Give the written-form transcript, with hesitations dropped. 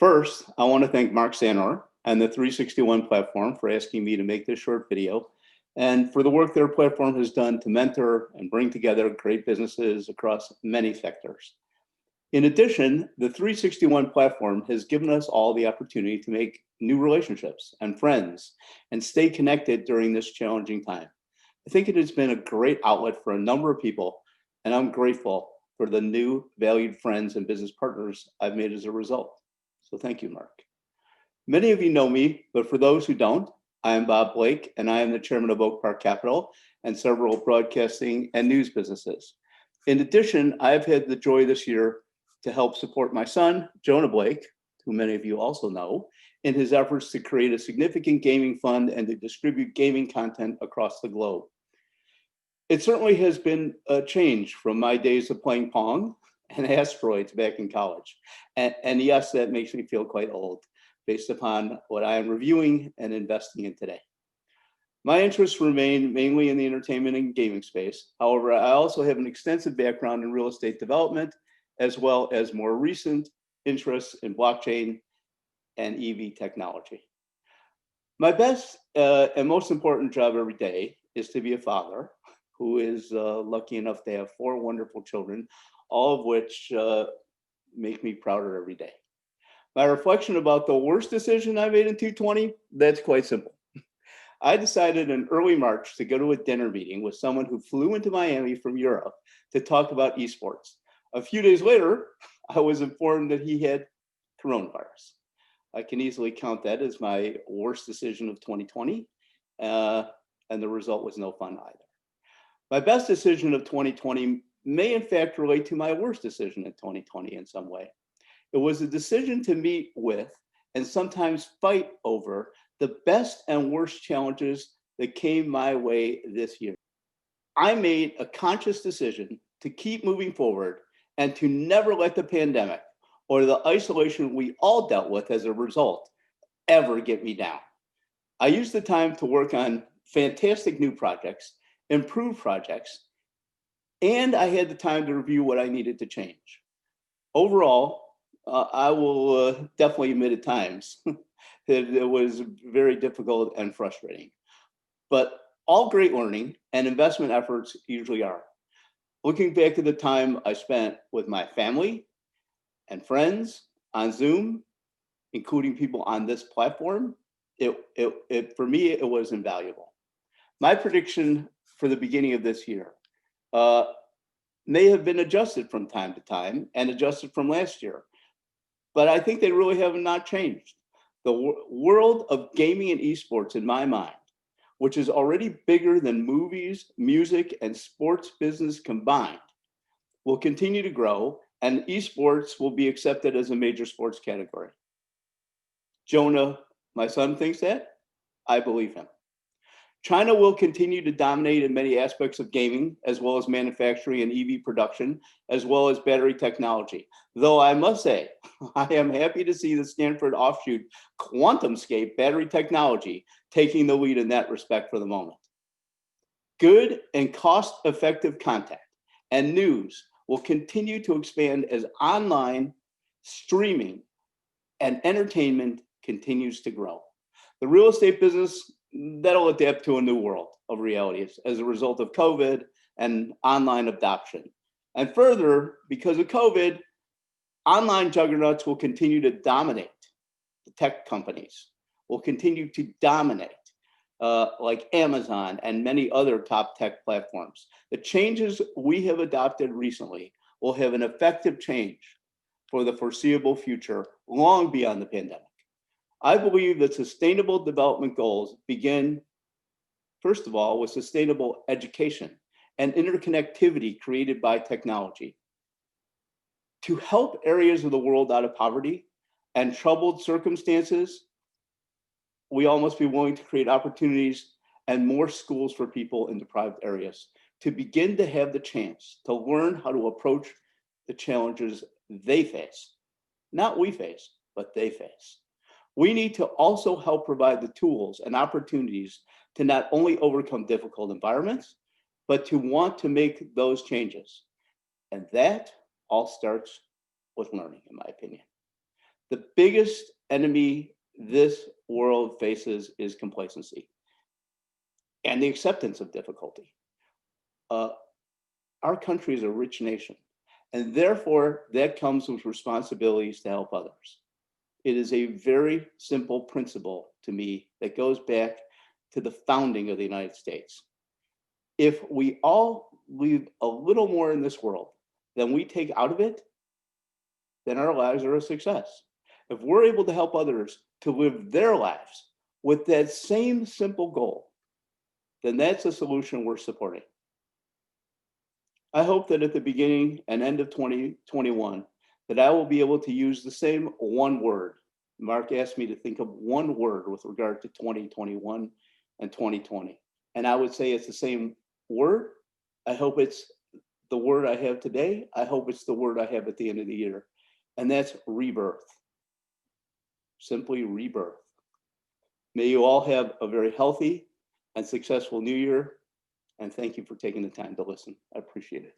First, I want to thank Mark Sanor and the 361 platform for asking me to make this short video and for the work their platform has done to mentor and bring together great businesses across many sectors. In addition, the 361 platform has given us all the opportunity to make new relationships and friends and stay connected during this challenging time. I think it has been a great outlet for a number of people, and I'm grateful for the new valued friends and business partners I've made as a result. So thank you, Mark. Many of you know me, but for those who don't, I am Bob Blake, and I am the chairman of Oak Park Capital and several broadcasting and news businesses. In addition, I've had the joy this year to help support my son, Jonah Blake, who many of you also know, in his efforts to create a significant gaming fund and to distribute gaming content across the globe. It certainly has been a change from my days of playing Pong and asteroids back in college. And yes, that makes me feel quite old based upon what I am reviewing and investing in today. My interests remain mainly in the entertainment and gaming space. However, I also have an extensive background in real estate development, as well as more recent interests in blockchain and EV technology. My best and most important job every day is to be a father who is lucky enough to have 4 wonderful children, all of which make me prouder every day. My reflection about the worst decision I made in 2020, that's quite simple. I decided in early March to go to a dinner meeting with someone who flew into Miami from Europe to talk about esports. A few days later, I was informed that he had coronavirus. I can easily count that as my worst decision of 2020, and the result was no fun either. My best decision of 2020 may in fact relate to my worst decision in 2020 in some way. It was a decision to meet with and sometimes fight over the best and worst challenges that came my way this year. I made a conscious decision to keep moving forward and to never let the pandemic or the isolation we all dealt with as a result ever get me down. I used the time to work on fantastic new projects, improve projects, and I had the time to review what I needed to change. Overall, I will definitely admit at times that it was very difficult and frustrating, but all great learning and investment efforts usually are. Looking back at the time I spent with my family and friends on Zoom, including people on this platform, for me, it was invaluable. My prediction for the beginning of this year may have been adjusted from time to time and adjusted from last year, but I think they really have not changed. The world of gaming and esports, in my mind, which is already bigger than movies, music, and sports business combined, will continue to grow, and esports will be accepted as a major sports category. Jonah, my son, thinks that. I believe him. China will continue to dominate in many aspects of gaming, as well as manufacturing and EV production, as well as battery technology. Though I must say, I am happy to see the Stanford offshoot QuantumScape battery technology taking the lead in that respect for the moment. Good and cost-effective content and news will continue to expand as online streaming and entertainment continues to grow. The real estate business, that'll adapt to a new world of realities as a result of COVID and online adoption. And further, because of COVID, online juggernauts will continue to dominate. The tech companies will continue to dominate, like Amazon and many other top tech platforms. The changes we have adopted recently will have an effective change for the foreseeable future, long beyond the pandemic. I believe that sustainable development goals begin, first of all, with sustainable education and interconnectivity created by technology. To help areas of the world out of poverty and troubled circumstances, we all must be willing to create opportunities and more schools for people in deprived areas to begin to have the chance to learn how to approach the challenges they face. Not we face, but they face. We need to also help provide the tools and opportunities to not only overcome difficult environments, but to want to make those changes. And that all starts with learning, in my opinion. The biggest enemy this world faces is complacency and the acceptance of difficulty. Uh, our country is a rich nation, and therefore that comes with responsibilities to help others. It is a very simple principle to me that goes back to the founding of the United States. If we all leave a little more in this world than we take out of it, then our lives are a success. If we're able to help others to live their lives with that same simple goal, then that's a solution worth supporting. I hope that at the beginning and end of 2021, that I will be able to use the same one word. Mark asked me to think of one word with regard to 2021 and 2020. And I would say it's the same word. I hope it's the word I have today. I hope it's the word I have at the end of the year. And that's rebirth. Simply rebirth. May you all have a very healthy and successful new year. And thank you for taking the time to listen. I appreciate it.